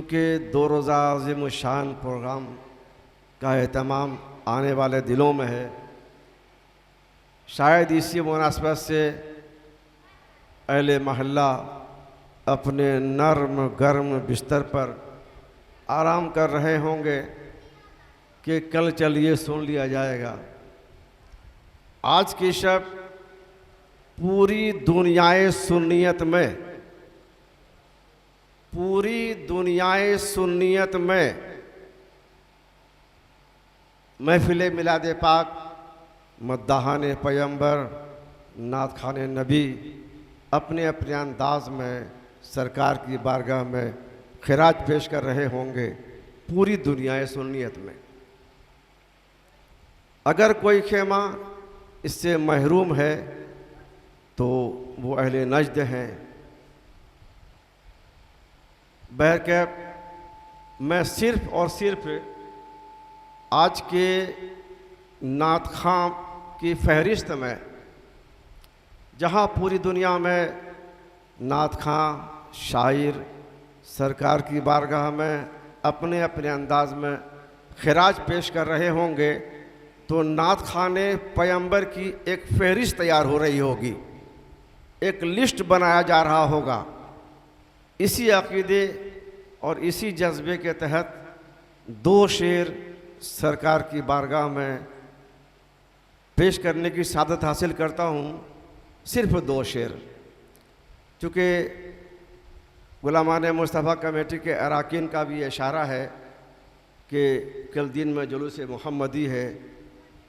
चूँकि 2 रोज़ा अज़ीम शान प्रोग्राम का एहतमाम आने वाले दिनों में है, शायद इसी मुनासबत से अहले महल्ला अपने नर्म गर्म बिस्तर पर आराम कर रहे होंगे कि कल चलिए सुन लिया जाएगा। आज की शब पूरी दुनियाए सुन्नियत में महफिल मिलाद पाक, मद्दाहान पैगंबर, नात खान नबी अपने अपने अंदाज में सरकार की बारगाह में खिराज पेश कर रहे होंगे पूरी दुनियाए सुन्नियत में। अगर कोई खेमा इससे महरूम है तो वो अहले नजद हैं। बहरकैफ मैं सिर्फ़ और सिर्फ आज के नात खां की फहरिस्त में, जहाँ पूरी दुनिया में नात खां शायर सरकार की बारगाह में अपने अपने अंदाज में खिराज पेश कर रहे होंगे, तो नात खाने पैगंबर की एक फहरिस्त तैयार हो रही होगी, एक लिस्ट बनाया जा रहा होगा। इसी अक़ीदे और इसी जज्बे के तहत 2 शेर सरकार की बारगाह में पेश करने की सादत हासिल करता हूँ। सिर्फ 2 शेर, चूँकि गुलामान मुस्तफ़ा कमेटी के अरकान का भी इशारा है कि कल दिन में जुलूस मुहम्मदी है,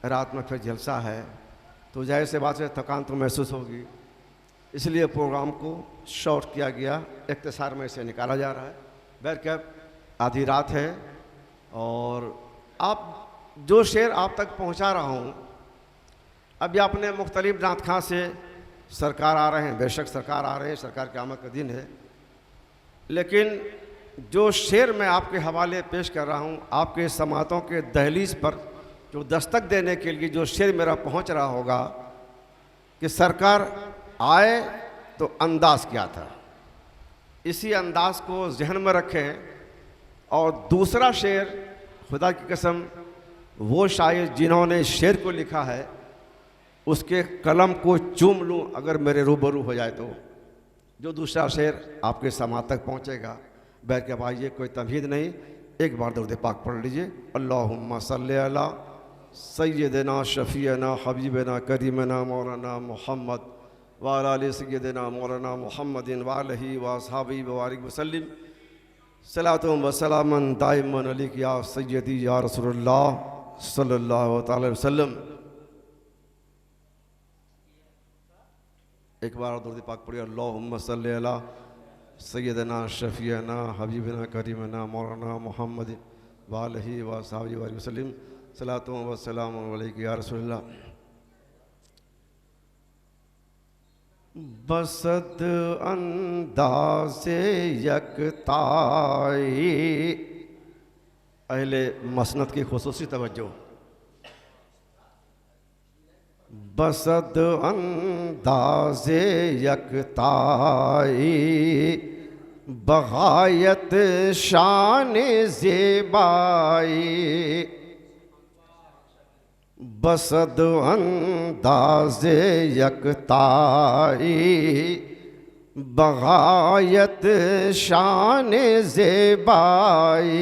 रात में फिर जलसा है, तो जाहिर से बात है थकान तो महसूस होगी, इसलिए प्रोग्राम को शॉर्ट किया गया, इख्तिसार में इसे निकाला जा रहा है। बहरकैफ आधी रात है और आप जो शेर आप तक पहुंचा रहा हूं, अभी आपने मुख्तलिफ नात खां से सरकार आ रहे हैं, बेशक सरकार आ रहे हैं, सरकार की आमद का दिन है, लेकिन जो शेर मैं आपके हवाले पेश कर रहा हूं, आपके समातों के दहलीज पर जो दस्तक देने के लिए जो शेर मेरा पहुंच रहा होगा कि सरकार आए तो अंदाज़ क्या था, इसी अंदाज़ को जहन में रखें। और दूसरा शेर, खुदा की कसम वो शायर जिन्होंने शेर को लिखा है उसके कलम को चूम लूँ अगर मेरे रूबरू हो जाए तो, जो दूसरा शेर आपके समात तक पहुँचेगा। बैठ के भाई, ये कोई तमहीद नहीं, एक बार दरूद पाक पढ़ लीजिए। अल्लाहुम्मा सल्ली अला सय्यदना शफ़ीना हबीबना करीमना मौलाना मोहम्मद व अला आलि सय्यदना मौलाना मोहम्मदिन व आलिहि व अस्हाबिहि व बारिक वसल्लिम सलातुम व सलामन दाइमन अलैका या सय्यदी या रसूलुल्लाह सल्लल्लाहु अलैहि वसल्लम। एक बार दरूद पाक पढ़िए। अल्लाहुम्मा सल्ली अला सय्यदना शफ़ीना हबीबना करीमना मौलाना मोहम्मदिन व आलिहि व अस्हाबिहि व बारिक वसल्लिम सलातुम व सलामुन अलैका या रसूलुल्लाह। बसद अंदाज़े यकताई, अहले मसनद की खुसूसी तवज्जो। बसद अंदाज़े यकताई बगायत शान ज़ेबाई, बसद अंदाज़े यकताई बगायत शान ज़ेबाई,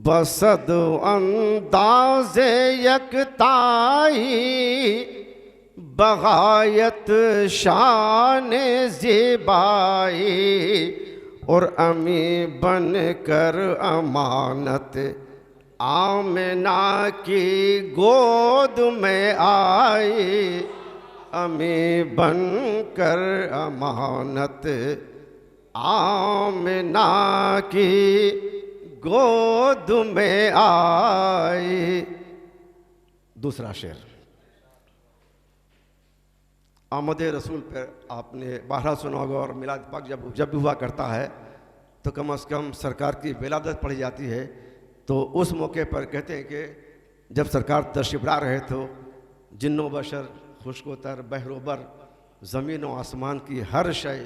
बसद अंदाज़े यकताई बगायत शान ज़ेबाई, और अमी बन कर अमानत आमिना की गोद में आई, अमी बन कर अमानत आमिना की गोद में आई। दूसरा शेर, आमद रसूल पर आपने बहरा सुना होगा, और मिलाद पाक जब भी हुआ करता है तो कम से कम सरकार की विलादत पढ़ी जाती है, तो उस मौके पर कहते हैं कि जब सरकार तशरीफ़ ला रहे तो जिन्नो बशर खुशकोतर बहरोबर ज़मीन व आसमान की हर शय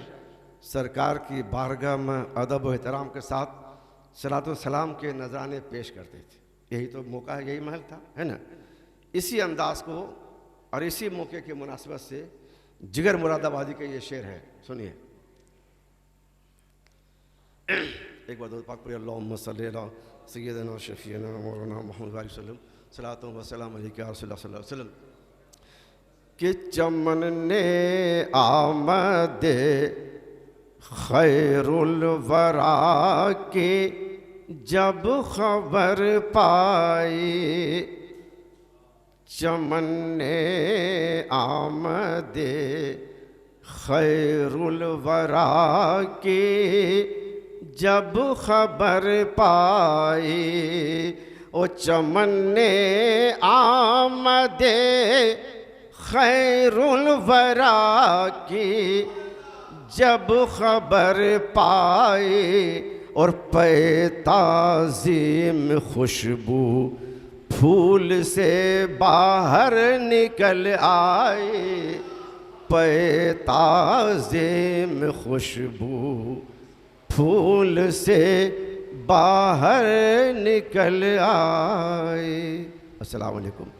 सरकार की बारगाह में अदब व एहतराम के साथ सलातो सलाम के नजराने पेश करते थे। यही तो मौका है, यही महल था, है ना। इसी अंदाज को और इसी मौके की मुनासिबत से जिगर मुरादाबादी का ये शेर है, सुनिए। एक बार दो पाक पढ़िए, अल्लाहुम्मा सल्ली अला सय्यिदना शफीना मौलाना मुहम्मद वसल्लम सलातो व सलाम अलैका या रसूलल्लाह सल्लल्लाहु अलैहि वसल्लम। कि चमन ने आमदे खैरुल वरा के जब खबर पाई, चमन ने आमदे खैरुल वरा के जब खबर पाई, ओ चमन ने आमदे खैरुल वरा की जब खबर पाई, और पे ताज़ीम खुशबू फूल से बाहर निकल आई, पे ताज़ीम खुशबू फूल से बाहर निकल आई। अस्सलाम वालेकुम।